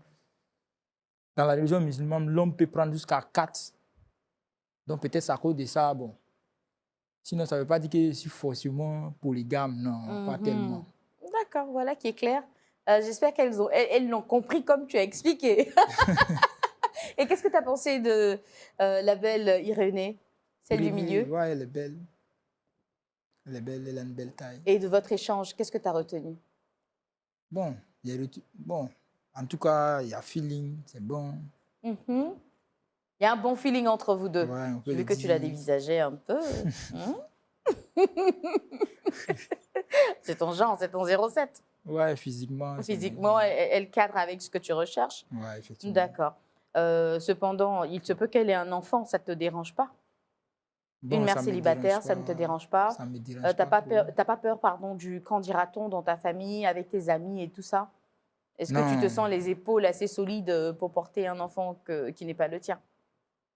Dans la religion musulmane, l'homme peut prendre jusqu'à 4. Donc, peut-être à cause de ça, bon. Sinon, ça ne veut pas dire que je suis forcément polygame, non, pas tellement. D'accord, voilà qui est clair. J'espère elles l'ont compris comme tu as expliqué. Et qu'est-ce que tu as pensé de la belle Irénée, celle du milieu? Oui, elle est belle. Elle est belle, elle a une belle taille. Et de votre échange, qu'est-ce que tu as retenu? Bon, bon, en tout cas, il y a feeling, c'est bon. Il y a un bon feeling entre vous deux. Ouais, on peut J'ai vu le que tu l'as dire. dévisagé un peu. C'est ton genre, c'est ton 07. Ouais, physiquement. Physiquement, elle cadre avec ce que tu recherches. Ouais, effectivement. D'accord. Cependant, il se peut qu'elle ait un enfant, ça ne te dérange pas? Bon, Une mère ça me célibataire, dérange ça ne te pas. dérange pas? Ça me dérange T'as pas pas peur, trop. t'as pas peur, pardon, du qu'en dira-t-on dans ta famille, avec tes amis et tout ça? Est-ce que tu te Non. sens les épaules assez solides pour porter un enfant qui n'est pas le tien?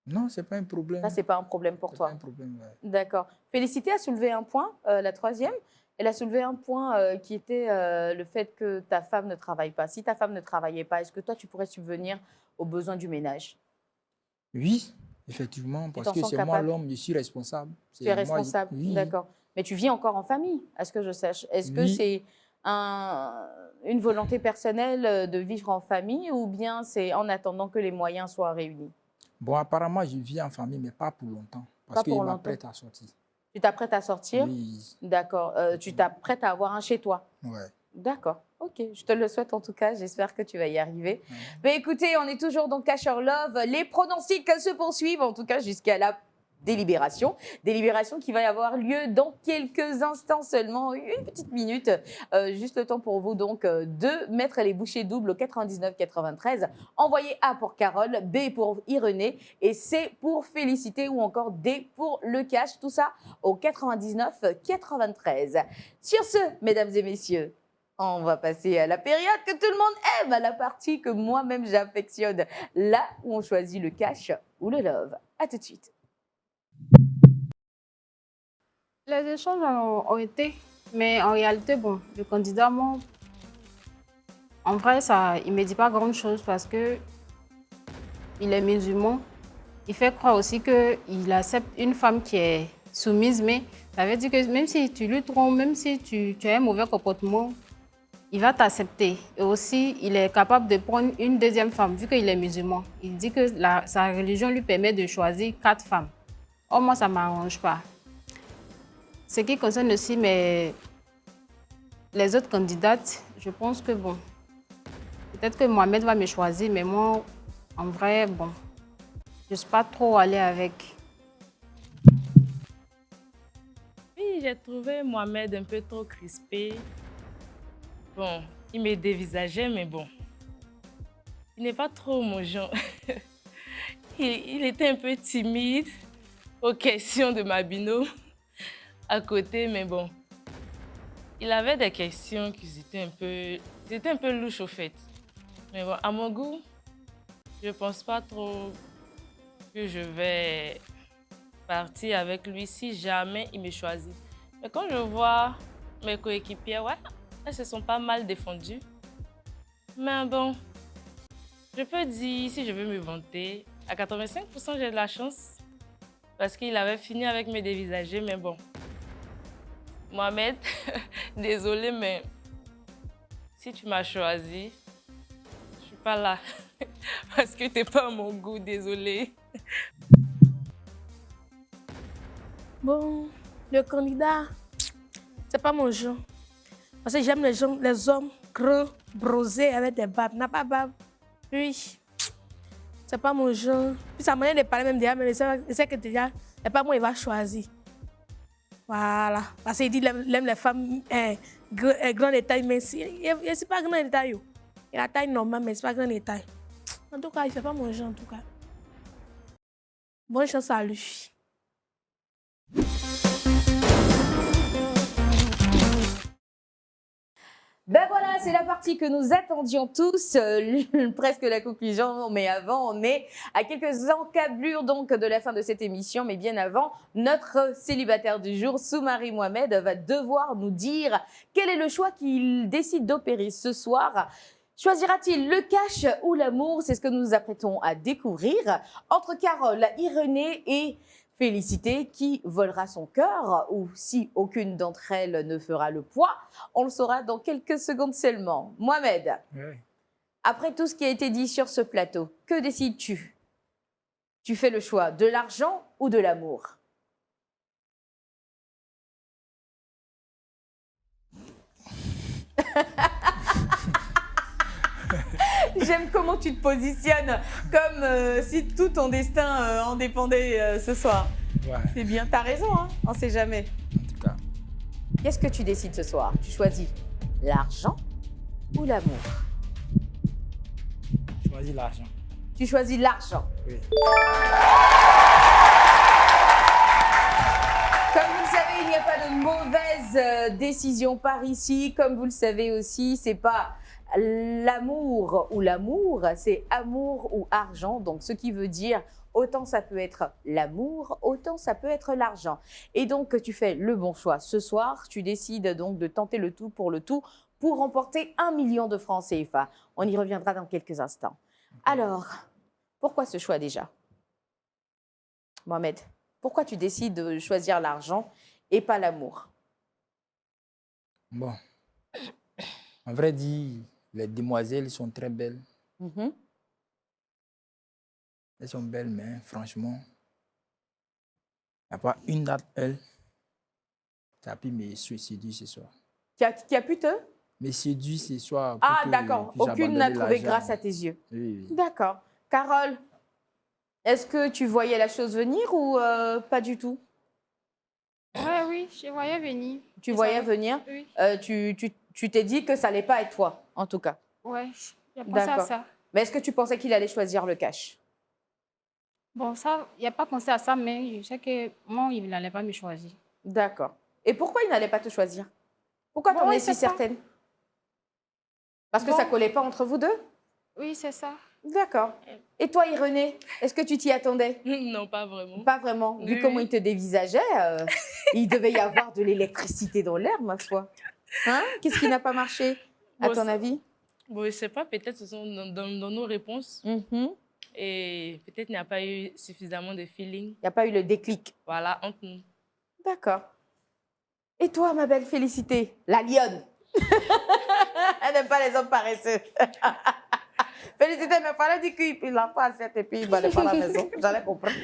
Non, c'est pas un problème. Ça, c'est pas un problème pour C'est toi. pas un problème, ouais. D'accord. Félicité a soulevé un point, la troisième. Elle a soulevé un point qui était le fait que ta femme ne travaille pas. Si ta femme ne travaillait pas, est-ce que toi, tu pourrais subvenir aux besoins du ménage? Oui, effectivement, parce t'en que sens c'est moi capable? l'homme, je suis responsable. Tu es responsable, Oui, d'accord. Mais tu vis encore en famille, à ce que je sache. Est-ce que oui. c'est une volonté personnelle de vivre en famille ou bien c'est en attendant que les moyens soient réunis? Bon, apparemment, je vis en famille, mais pas pour longtemps. Pas Parce que pour je longtemps. m'apprête à sortir. Tu t'apprêtes à sortir? Oui, D'accord. Tu t'apprêtes à avoir un chez toi? ouais. D'accord. Ok, je te le souhaite en tout cas. J'espère que tu vas y arriver. Mais écoutez, on est toujours dans Cash or Love. Les pronostics se poursuivent, en tout cas jusqu'à la délibération. Délibération qui va y avoir lieu dans quelques instants seulement, une petite minute. Juste le temps pour vous donc de mettre les bouchées doubles au 99-93. Envoyez A pour Carole, B pour Irénée et C pour Félicité ou encore D pour le cash. Tout ça au 99-93. Sur ce, mesdames et messieurs, on va passer à la période que tout le monde aime, à la partie que moi-même j'affectionne, là où on choisit le cash ou le love. À tout de suite. Les échanges ont été, mais en réalité, bon, le candidat, moi, en vrai, il ne me dit pas grand-chose parce que il est musulman. Il fait croire aussi qu'il accepte une femme qui est soumise, mais ça veut dire que même si tu lui trompes, même si tu as un mauvais comportement, il va t'accepter. Et aussi, il est capable de prendre une deuxième femme, vu qu'il est musulman. Il dit que sa religion lui permet de choisir 4 femmes. Or, moi, ça ne m'arrange pas. Ce qui concerne aussi les autres candidates, je pense que, bon, peut-être que Mohamed va me choisir, mais moi, en vrai, bon, je ne suis pas trop allée avec. Oui, j'ai trouvé Mohamed un peu trop crispé. Bon, il me dévisageait, mais bon, il n'est pas trop mon genre. Il était un peu timide aux questions de ma binôme à côté, mais bon, il avait des questions qui étaient un peu louches au fait. Mais bon, à mon goût, je pense pas trop que je vais partir avec lui si jamais il me choisit. Mais quand je vois mes coéquipiers, ouais, elles se sont pas mal défendues. Mais bon, je peux dire, si je veux me vanter, à 85% j'ai de la chance parce qu'il avait fini avec me dévisager, mais bon. Mohamed, désolé, mais si tu m'as choisi, je suis pas là parce que t'es pas à mon goût, désolé. Bon, le candidat, c'est pas mon genre. Parce que j'aime les hommes grands, bronzés, avec des babes. N'a pas barbe. Oui, c'est pas mon genre. Puis sa manière de parler même déjà, mais je sais que déjà, c'est pas moi, il va choisir. Voilà. Parce qu'il dit qu'il aime les femmes grand de taille, mais c'est pas grand de taille. Il a taille normale, mais c'est pas grand de taille. En tout cas, il fait pas mon genre, en tout cas. Bonne chance à lui. Ben voilà, c'est la partie que nous attendions tous, presque la conclusion, mais avant, on est à quelques encablures donc de la fin de cette émission, mais bien avant, notre célibataire du jour, Soumari Mohamed, va devoir nous dire quel est le choix qu'il décide d'opérer ce soir. Choisira-t-il le cash ou l'amour? C'est ce que nous nous apprêtons à découvrir entre Carole, Irénée et Félicité, qui volera son cœur ou si aucune d'entre elles ne fera le poids. On le saura dans quelques secondes seulement. Mohamed, Oui. après tout ce qui a été dit sur ce plateau, que décides-tu? Tu fais le choix de l'argent ou de l'amour? J'aime comment tu te positionnes, comme si tout ton destin en dépendait ce soir. Ouais, C'est bien, t'as raison, hein, on sait jamais. en tout cas. Qu'est-ce que tu décides ce soir? Tu choisis l'argent ou l'amour? Choisis l'argent. Tu choisis l'argent. Oui. Comme vous le savez, il n'y a pas de mauvaise décision par ici. Comme vous le savez aussi, c'est pas l'amour ou l'amour, c'est amour ou argent. Donc, ce qui veut dire autant ça peut être l'amour, autant ça peut être l'argent. Et donc, tu fais le bon choix. Ce soir, tu décides donc de tenter le tout pour remporter 1 million de francs CFA. On y reviendra dans quelques instants. Alors, pourquoi ce choix déjà? Mohamed, pourquoi tu décides de choisir l'argent et pas l'amour? Bon, en vrai dit, les demoiselles sont très belles. Mhm. Elles sont belles, mais franchement, il n'y a pas une d'entre elles qui a pu me séduire ce soir. Qui a pu te... Me séduire ce soir. Ah, d'accord. Aucune n'a trouvé grâce à tes yeux. Oui, oui. D'accord. Carole, est-ce que tu voyais la chose venir ou pas du tout? Ouais, oui, je voyais venir. Tu Et voyais ça- venir? Oui. Tu t'es dit que ça allait pas être toi, en tout cas. Ouais, j'ai pensé à D'accord. ça. Mais est-ce que tu pensais qu'il allait choisir le cash? Bon, ça, il n'y a pas pensé à ça, mais je sais que moi, il n'allait pas me choisir. D'accord. Et pourquoi il n'allait pas te choisir? Pourquoi Bon, t'en ouais, es si c'est pas- certaine? Parce que Bon. ça collait pas entre vous deux? Oui, c'est ça. D'accord. Et toi, Irénée, est-ce que tu t'y attendais? Non, pas vraiment. Pas vraiment. Vu Oui, comment oui. il te dévisageait, il devait y avoir de l'électricité dans l'air, ma foi. Hein? Qu'est-ce qui n'a pas marché, à Bon, ton c'est- avis? Bon, je sais pas, peut-être ce sont dans nos réponses Mhm. et peut-être il n'y a pas eu suffisamment de feeling. Il n'y a pas eu le déclic. Voilà, entre nous. D'accord. Et toi, ma belle Félicité, la lionne? Elle n'aime pas les hommes paresseux. Félicité, mais fallait dire qu'il n'a pas assez et puis il n'allait pas à la maison. J'allais comprendre.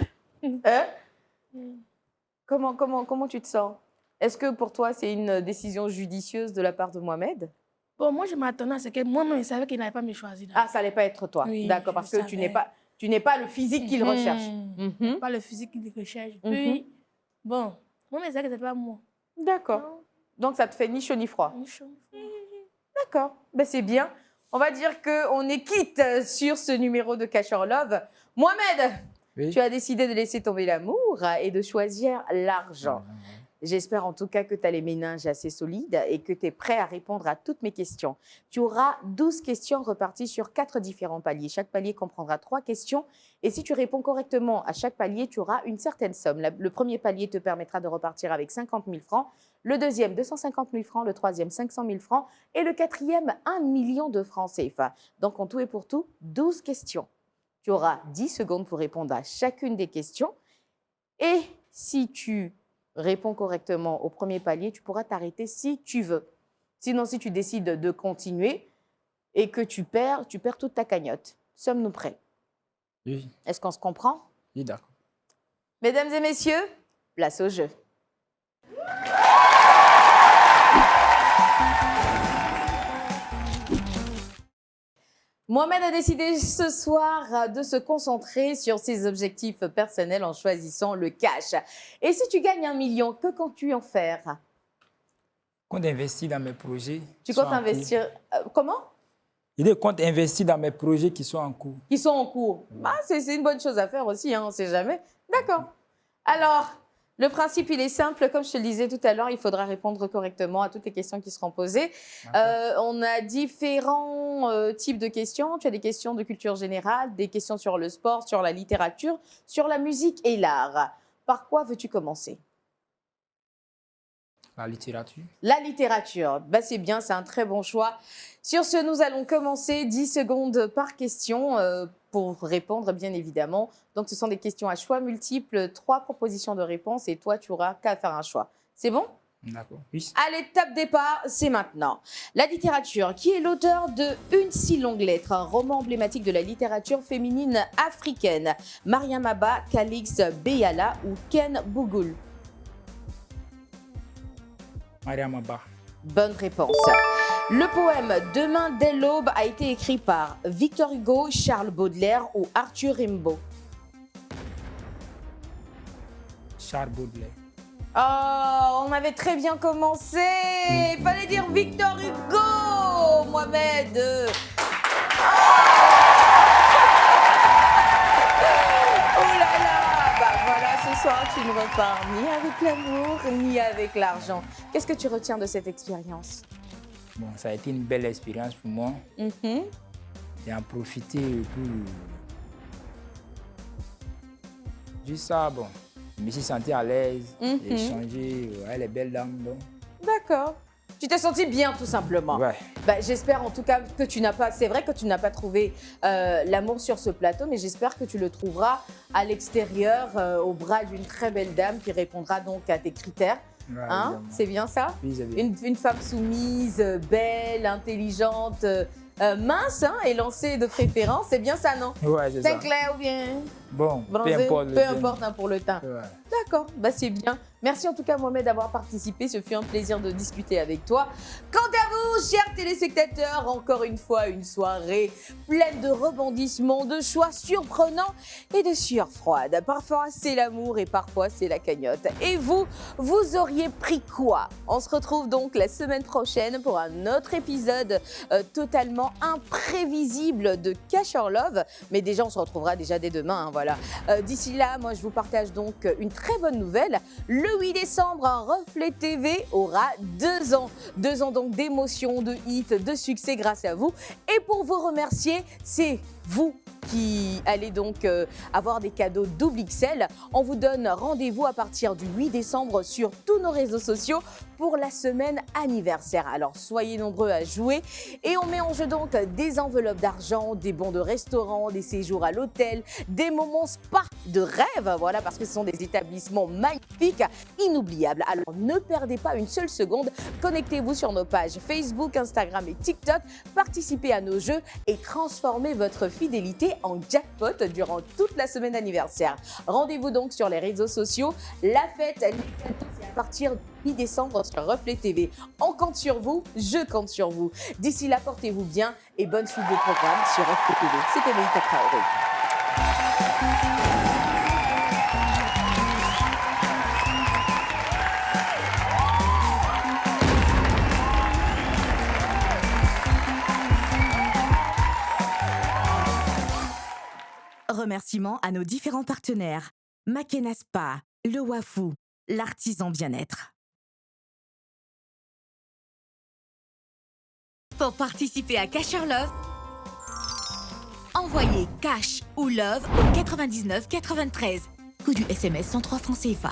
Hein? Comment tu te sens? Est-ce que pour toi, c'est une décision judicieuse de la part de Mohamed? Bon, moi, je m'attendais à ce que moi-même, je savais qu'il n'allait pas me choisir. Ah, ça n'allait pas être toi. Oui, D'accord, je parce que tu n'es savais. pas le physique qu'il recherche. Mhm. Pas le physique qu'il recherche. Puis, bon, moi, je savais que ce n'était pas moi. D'accord. Non, Donc, ça te fait ni chaud ni froid. ni chaud. D'accord, ben, c'est bien. On va dire qu'on est quitte sur ce numéro de Cash or Love. Mohamed, Oui. tu as décidé de laisser tomber l'amour et de choisir l'argent. J'espère en tout cas que tu as les méninges assez solides et que tu es prêt à répondre à toutes mes questions. Tu auras 12 questions reparties sur 4 différents paliers. Chaque palier comprendra 3 questions. Et si tu réponds correctement à chaque palier, tu auras une certaine somme. Le premier palier te permettra de repartir avec 50 000 francs. Le deuxième, 250 000 francs. Le troisième, 500 000 francs. Et le quatrième, 1 million de francs CFA. Donc, en tout et pour tout, 12 questions. Tu auras 10 secondes pour répondre à chacune des questions. Et si tu réponds correctement au premier palier, tu pourras t'arrêter si tu veux. Sinon, si tu décides de continuer et que tu perds toute ta cagnotte. Sommes-nous prêts? Oui, Est-ce qu'on se comprend? oui, d'accord. Mesdames et messieurs, place au jeu. Mohamed a décidé ce soir de se concentrer sur ses objectifs personnels en choisissant le cash. Et si tu gagnes 1 million, que comptes-tu en faire? Compte investir dans mes projets. Tu qui sont comptes en cours. investir comment? Il dit compte investir dans mes projets qui sont en cours. Qui sont en cours. Ah, c'est une bonne chose à faire aussi, hein, on ne sait jamais. D'accord. Alors, le principe, il est simple. Comme je te le disais tout à l'heure, il faudra répondre correctement à toutes les questions qui seront posées. On a différents types de questions. Tu as des questions de culture générale, des questions sur le sport, sur la littérature, sur la musique et l'art. Par quoi veux-tu commencer? La littérature. La littérature, bah, c'est bien, c'est un très bon choix. Sur ce, nous allons commencer 10 secondes par question pour répondre, bien évidemment. Donc, ce sont des questions à choix multiples, 3 propositions de réponse et toi, tu auras qu'à faire un choix. C'est bon? D'accord. Oui. Allez, top départ, c'est maintenant. La littérature, qui est l'auteur de Une si longue lettre, un roman emblématique de la littérature féminine africaine? Mariam Abba, Calix Beyala ou Ken Bougoul? Mariam Abba. Bonne réponse. Le poème Demain dès l'aube a été écrit par Victor Hugo, Charles Baudelaire ou Arthur Rimbaud? Charles Baudelaire. Oh, on avait très bien commencé. Il fallait dire Victor Hugo, Mohamed. Oh là là. Bah voilà, ce soir, tu ne repars ni avec l'amour, ni avec l'argent. Qu'est-ce que tu retiens de cette expérience? Bon, ça a été une belle expérience pour moi. Mhm. J'ai en profité Juste ça, bon. Je me suis senti à l'aise. J'ai échangé. Ouais, les belles dames, donc. D'accord. Tu t'es senti bien, tout simplement. Ouais. Bah, j'espère en tout cas que tu n'as pas... C'est vrai que tu n'as pas trouvé l'amour sur ce plateau, mais j'espère que tu le trouveras à l'extérieur, au bras d'une très belle dame qui répondra donc à tes critères. Ouais, Hein? évidemment. C'est bien ça? Oui, c'est bien. Une femme soumise, belle, intelligente, mince hein, et lancée de préférence. C'est bien ça, non? Ouais, c'est ça. Teint clair ou bien Bon, bronzé? peu importe. Peu importe hein, pour le teint. Ouais. D'accord, bah c'est bien. Merci en tout cas Mohamed d'avoir participé, ce fut un plaisir de discuter avec toi. Quant à vous, chers téléspectateurs, encore une fois une soirée pleine de rebondissements, de choix surprenants et de sueur froide. Parfois c'est l'amour et parfois c'est la cagnotte. Et vous, vous auriez pris quoi? On se retrouve donc la semaine prochaine pour un autre épisode totalement imprévisible de Cash or Love. Mais déjà on se retrouvera déjà dès demain, hein, voilà. D'ici là, moi je vous partage donc une très bonne nouvelle. Le 8 décembre, un Reflet TV aura 2 ans. 2 ans donc d'émotions, de hits, de succès grâce à vous. Et pour vous remercier, c'est vous qui allez donc avoir des cadeaux double XL. On vous donne rendez-vous à partir du 8 décembre sur tous nos réseaux sociaux pour la semaine anniversaire. Alors soyez nombreux à jouer et on met en jeu donc des enveloppes d'argent, des bons de restaurant, des séjours à l'hôtel, des moments spa de rêve, voilà, parce que ce sont des établissements magnifiques, inoubliables. Alors ne perdez pas une seule seconde, connectez-vous sur nos pages Facebook, Instagram et TikTok, participez à nos jeux et transformez votre fidélité en jackpot durant toute la semaine anniversaire. Rendez-vous donc sur les réseaux sociaux. La fête, c'est à partir du 8 décembre sur Reflet TV. On compte sur vous, je compte sur vous. D'ici là, portez-vous bien et bonne suite de programme sur Reflet TV. C'était Meïta Traoré. Remerciements à nos différents partenaires. Makena Spa, le Wafou, l'artisan bien-être. Pour participer à Cash or Love, envoyez cash ou love au 99 93. Coût du SMS 103 francs CFA.